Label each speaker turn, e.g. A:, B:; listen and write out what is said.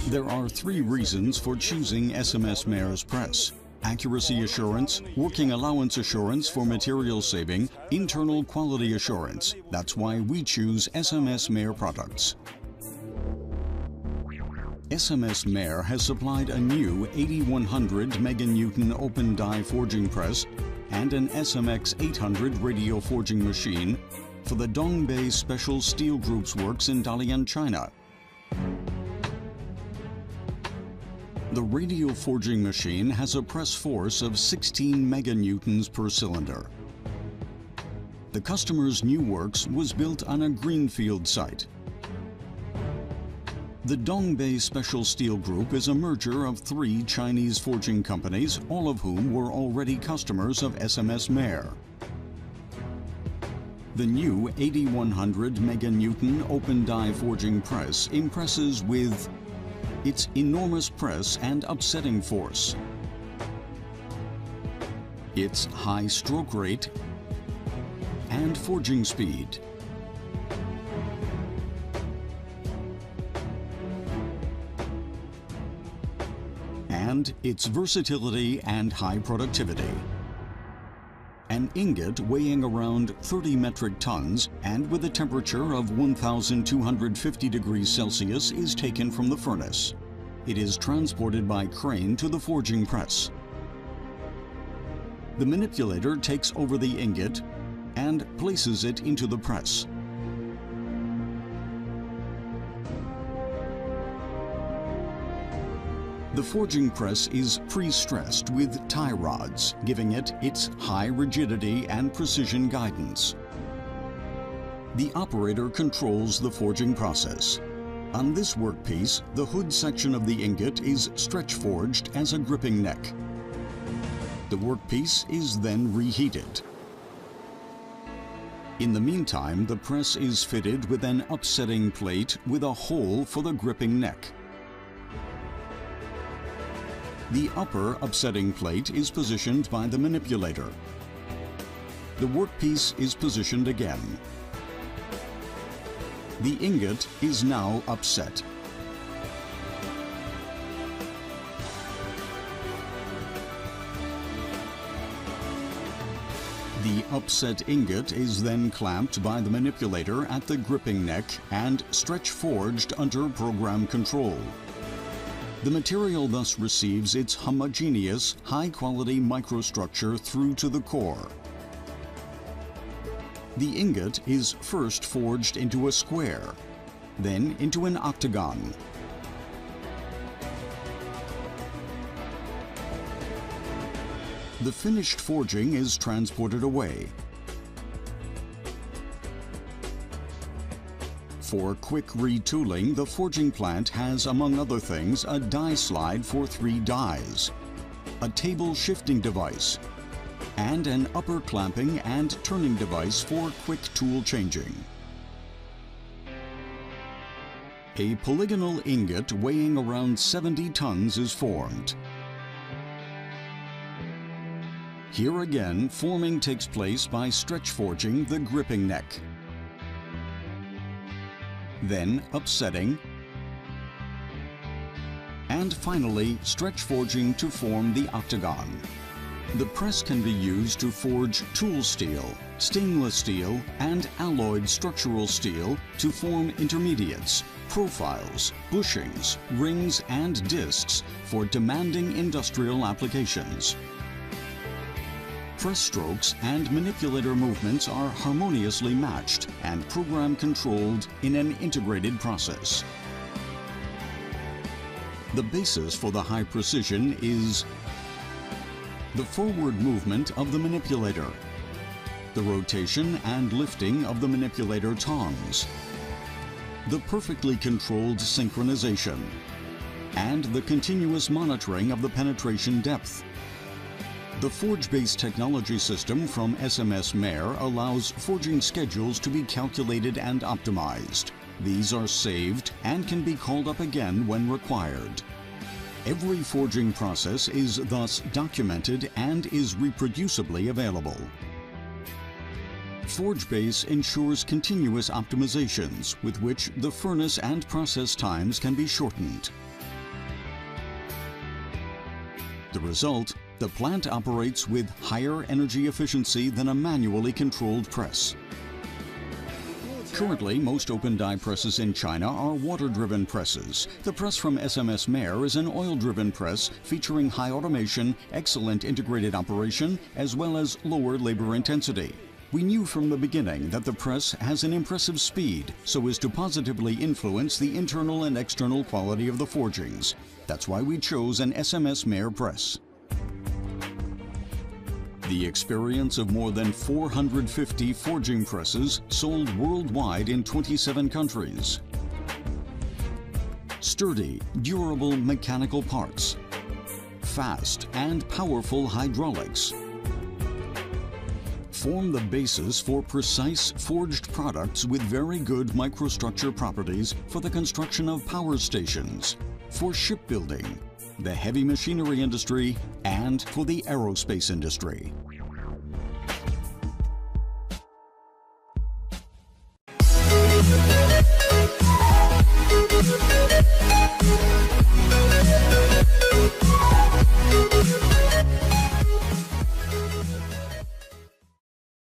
A: There are three reasons for choosing SMS Mayer's press: accuracy assurance, working allowance assurance for material saving, internal quality assurance. That's why we choose SMS Mayer products. SMS Mayer has supplied a new 8100 meganewton open die forging press and an SMX 800 radio forging machine for the Dongbei Special Steel Group's works in Dalian, China. The radio forging machine has a press force of 16 meganewtons per cylinder. The customer's new works was built on a greenfield site. The Dongbei Special Steel Group is a merger of three Chinese forging companies, all of whom were already customers of SMS Mayer. The new 8100 meganewton open die forging press impresses with its enormous press and upsetting force, its high stroke rate and forging speed, and its versatility and high productivity. An ingot weighing around 30 metric tons and with a temperature of 1250 degrees Celsius is taken from the furnace. It is transported by crane to the forging press. The manipulator takes over the ingot and places it into the press. The forging press is pre-stressed with tie rods, giving it its high rigidity and precision guidance. The operator controls the forging process. On this workpiece, the hood section of the ingot is stretch forged as a gripping neck. The workpiece is then reheated. In the meantime, the press is fitted with an upsetting plate with a hole for the gripping neck. The upper upsetting plate is positioned by the manipulator. The workpiece is positioned again. The ingot is now upset. The upset ingot is then clamped by the manipulator at the gripping neck and stretch forged under program control. The material thus receives its homogeneous, high-quality microstructure through to the core. The ingot is first forged into a square, then into an octagon. The finished forging is transported away. For quick retooling, the forging plant has, among other things, a die slide for 3 dies, a table shifting device, and an upper clamping and turning device for quick tool changing. A polygonal ingot weighing around 70 tons is formed. Here again, forming takes place by stretch forging the gripping neck, then upsetting, and finally stretch forging to form the octagon. The press can be used to forge tool steel, stainless steel, and alloyed structural steel to form intermediates, profiles, bushings, rings, and discs for demanding industrial applications. Press strokes and manipulator movements are harmoniously matched and program controlled in an integrated process. The basis for the high precision is the forward movement of the manipulator, the rotation and lifting of the manipulator tongs, the perfectly controlled synchronization, and the continuous monitoring of the penetration depth. The ForgeBase technology system from SMS Mayer allows forging schedules to be calculated and optimized. These are saved and can be called up again when required. Every forging process is thus documented and is reproducibly available. ForgeBase ensures continuous optimizations with which the furnace and process times can be shortened. The result, the plant operates with higher energy efficiency than a manually controlled press. Currently, most open die presses in China are water-driven presses. The press from SMS Mayer is an oil-driven press featuring high automation, excellent integrated operation, as well as lower labor intensity. We knew from the beginning that the press has an impressive speed so as to positively influence the internal and external quality of the forgings. That's why we chose an SMS Mayer press. The experience of more than 450 forging presses sold worldwide in 27 countries. Sturdy, durable mechanical parts. Fast and powerful hydraulics form the basis for precise forged products with very good microstructure properties for the construction of power stations, for shipbuilding, the heavy machinery industry, and for the aerospace industry.